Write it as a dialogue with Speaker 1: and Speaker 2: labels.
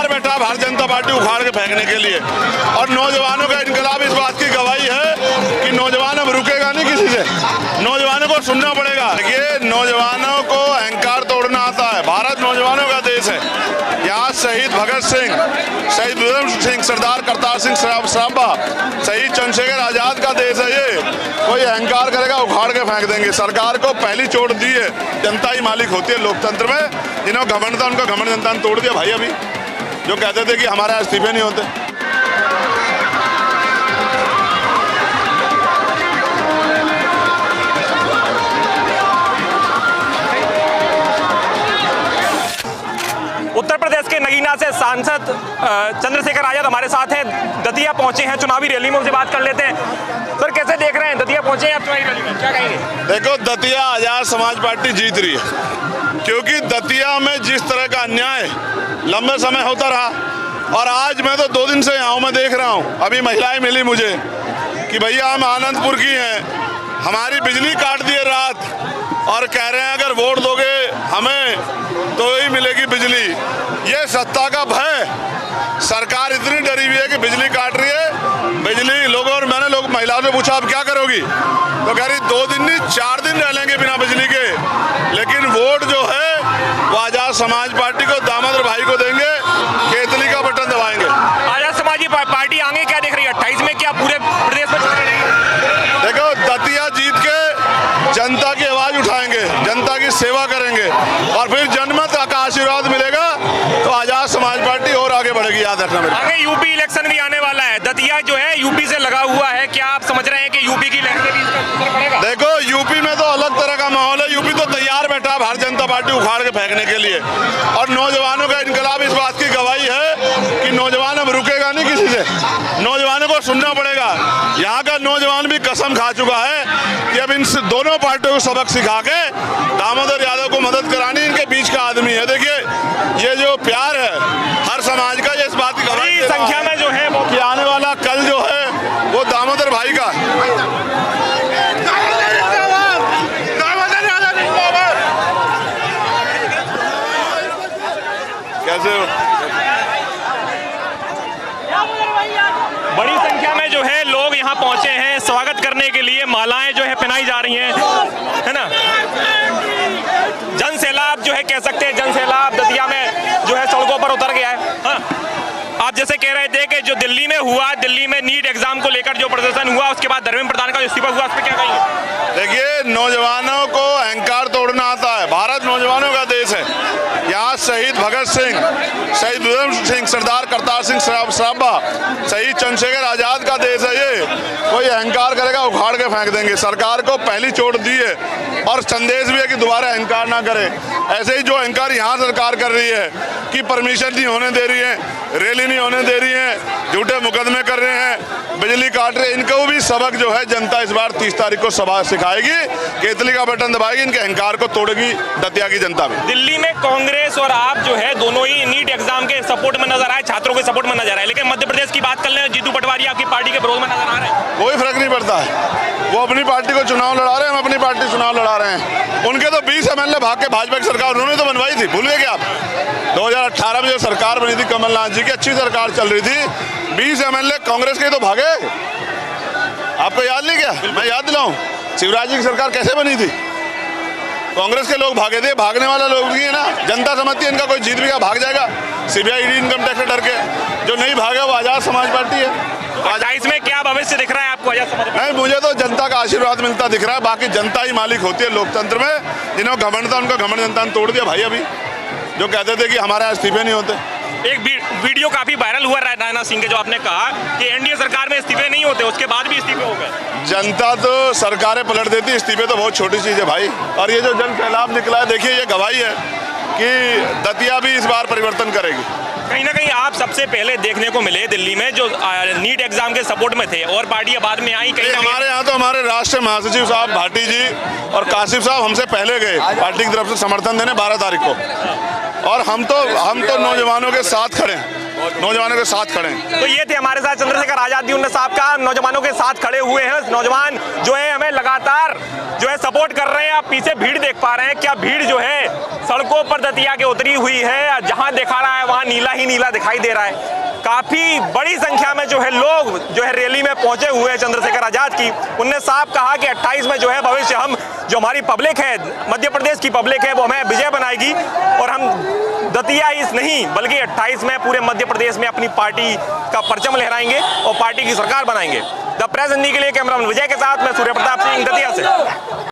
Speaker 1: तैयार बैठा भारतीय जनता पार्टी उखाड़ के फेंकने के लिए। और नौजवानों का इनकलाब इस बात की गवाही है कि नौजवान अब रुकेगा नहीं किसी से, नौजवानों को सुनना पड़ेगा। ये नौजवानों को अहंकार तोड़ना आता है। भारत नौजवानों का देश है। यहाँ शहीद भगत सिंह, शहीद उधम सिंह, सरदार करतार सिंह सराभा, शहीद चंद्रशेखर आजाद का देश है ये। कोई अहंकार करेगा उखाड़ के फेंक देंगे। सरकार को पहली चोट दी है, जनता ही मालिक होती है लोकतंत्र में। जिन्होंने घमंड था उनका घमंड जनता ने तोड़ दिया भाई। अभी जो कहते थे कि हमारे इस्तीफे नहीं होते,
Speaker 2: उत्तर प्रदेश के नगीना से सांसद चंद्रशेखर आजाद हमारे साथ हैं। दतिया पहुंचे हैं चुनावी रैली में, उनसे बात कर लेते हैं। सर कैसे देख रहे हैं, दतिया पहुंचे हैं आप चुनावी रैली में, क्या कहेंगे?
Speaker 1: देखो, दतिया आजाद समाज पार्टी जीत रही है, क्योंकि दतिया में जिस तरह का अन्याय लंबे समय होता रहा, और आज मैं तो 2 दिन से यहाँ मैं देख रहा हूँ। अभी महिलाएं मिली मुझे कि भैया हम आनंदपुर की हैं, हमारी बिजली काट दिए रात, और कह रहे हैं अगर वोट दोगे हमें तो ही मिलेगी बिजली। ये सत्ता का भय, सरकार इतनी डरी हुई है कि बिजली काट रही है। बिजली लोगों, और मैंने महिलाओं से पूछा आप क्या करोगी, तो कह रही 2 दिन नहीं 4 दिन रह लेंगे बिना बिजली के, लेकिन वोट जो है वो आजाद समाज पार्टी को, दामोदर भाई को देंगे, केतली का बटन दबाएंगे।
Speaker 2: आजाद समाज पार्टी आगे क्या देख रही है 28 में, क्या पूरे प्रदेश में चुनाव लड़ेगी?
Speaker 1: देखो, दतिया जीत के जनता की आवाज उठाएंगे, जनता की सेवा करेंगे, और फिर जनमत का आशीर्वाद मिलेगा तो आजाद समाज पार्टी और आगे बढ़ेगी। याद रखना मेरे।
Speaker 2: आगे यूपी इलेक्शन भी आने वाला है, दतिया जो है यूपी से लगा हुआ है, क्या आप समझ रहे हैं कि यूपी की इलेक्शन भी इसका असर पड़ेगा?
Speaker 1: देखो, यूपी में तो अलग तरह का माहौल है। यूपी तो तैयार बैठा भारतीय जनता पार्टी उखाड़ के फेंकने के लिए। और नौजवानों का इनकलाब इस बात की गवाही है कि नौजवान अब रुकेगा नहीं किसी से, नौजवानों को सुनना पड़ेगा। यहाँ का नौजवान भी कसम खा चुका है कि अब इन दोनों पार्टियों को सबक सिखा के दामोदर यादव को मदद करानी इनके बीच का आदमी है। देखिए, ये जो प्यार है हर समाज का, ये इस बात की गवाही
Speaker 2: संख्या में जो है वो
Speaker 1: कि आने वाला कल जो है वो दामोदर भाई का। कैसे
Speaker 2: बड़ी संख्या में जो है लोग यहाँ पहुंचे हैं स्वागत करने के लिए, मालाएं जो है पहनाई जा रही हैं, है ना। जन सैलाब जो है कह सकते हैं, जन सैलाब दतिया में जो है सड़कों पर उतर गया है। हाँ, आप जैसे कह रहे थे कि जो दिल्ली में हुआ, दिल्ली में नीट एग्जाम को लेकर जो प्रदर्शन हुआ, उसके बाद धर्मेंद्र प्रधान का जो इस्तीफा हुआ, उस पर क्या कहेंगे?
Speaker 1: देखिए, नौजवानों को अहंकार तोड़ना आता है। भारत नौजवानों का देश है। यहाँ शहीद भगत सिंह, शहीद उधम सिंह, सरदार करतार सिंह सराभा, शहीद चंद्रशेखर आजाद का देश है ये। कोई अहंकार करेगा उखाड़ के फेंक देंगे। सरकार को पहली चोट दी है, और संदेश भी है कि दोबारा अहंकार ना करे। ऐसे ही जो अहंकार यहाँ सरकार कर रही है कि परमिशन नहीं होने दे रही है, रैली नहीं होने दे रही है, झूठे मुकदमे कर रहे हैं, बिजली काट रहे हैं, इनको भी सबक जो है जनता इस बार 30 तारीख को सभा सिखाएगी, केतली का बटन दबाएगी, इनके अहंकार को तोड़ेगी दतिया की जनता भी।
Speaker 2: दिल्ली में कांग्रेस और आप जो है दोनों ही नीट एग्जाम के सपोर्ट में नजर आए, छात्रों के सपोर्ट में नजर आए, लेकिन मध्य प्रदेश की बात कर ले, जीतू पटवारी आपकी पार्टी के विरोध में नजर आ रहे हैं।
Speaker 1: कोई फर्क नहीं पड़ता है, वो अपनी पार्टी को चुनाव लड़ा रहे हैं, हम अपनी पार्टी चुनाव लड़ा रहे हैं। उनके तो 20 MLA भाग के भाजपा की सरकार उन्होंने तो बनवाई थी, भूल गए क्या आप? 2018 में जो सरकार बनी थी कमलनाथ जी की, अच्छी सरकार चल रही थी, 20 MLA कांग्रेस के तो भागे। आपको याद नहीं क्या? मैं याद दिलाऊं, शिवराज जी की सरकार कैसे बनी थी? कांग्रेस के लोग भागे थे। भागने वाला लोग नहीं है ना, जनता समझती है इनका कोई जीत भी का भाग जाएगा सीबीआई इनकम टैक्स से डर के। जो नहीं भागा वो आजाद समाज पार्टी है।
Speaker 2: 28 में क्या भविष्य दिख रहा है आपको आजाद समाज?
Speaker 1: नहीं, मुझे तो जनता का आशीर्वाद मिलता दिख रहा है। बाकी जनता ही मालिक होती है लोकतंत्र में। जिन्होंने घमंड था उनका घमंड जनता ने तोड़ दिया भाई। अभी जो कहते थे कि हमारे इस्तीफे नहीं होते,
Speaker 2: एक वीडियो काफी वायरल हुआ राजनाथ सिंह के, जो आपने कहा कि एनडीए सरकार में इस्तीफे नहीं होते, उसके बाद भी इस्तीफे हो गए।
Speaker 1: जनता तो सरकारें पलट देती, इस्तीफे तो बहुत छोटी चीज है भाई। और ये जो जन सैलाब निकला है, देखिए ये गवाही है कि दतिया भी इस बार परिवर्तन करेगी।
Speaker 2: कहीं ना कहीं आप सबसे पहले देखने को मिले दिल्ली में, जो नीट एग्जाम के सपोर्ट में थे, और पार्टियां बाद में आई। कहीं
Speaker 1: हमारे यहाँ तो हमारे राष्ट्रीय महासचिव साहब भाटी जी और कासिफ साहब हमसे पहले गए पार्टी की तरफ से समर्थन देने 12 तारीख को। और हम तो नौजवानों के साथ खड़े हैं। नौजवानों के साथ खड़े हैं।
Speaker 2: तो ये थे हमारे साथ चंद्रशेखर आजाद जी, उन्होंने साहब का नौजवानों के साथ खड़े हुए हैं। नौजवान जो है हमें लगातार जो है सपोर्ट कर रहे हैं। आप पीछे भीड़ देख पा रहे हैं, क्या भीड़ जो है सड़कों पर दतिया के उतरी हुई है। जहां दिखा रहा है वहां नीला ही नीला दिखाई दे रहा है। काफी बड़ी संख्या में जो है लोग जो है रैली में पहुंचे हुए हैं चंद्रशेखर आजाद की। उनने साफ कहा कि 28 में जो है भविष्य हम जो हमारी पब्लिक है, मध्य प्रदेश की पब्लिक है, वो हमें विजय बनाएगी और हम दतिया ही नहीं बल्कि 28 में पूरे मध्य प्रदेश में अपनी पार्टी का परचम लहराएंगे और पार्टी की सरकार बनाएंगे। द प्रेस हिंदी के लिए कैमरामैन विजय के साथ मैं सूर्य प्रताप सिंह दतिया से।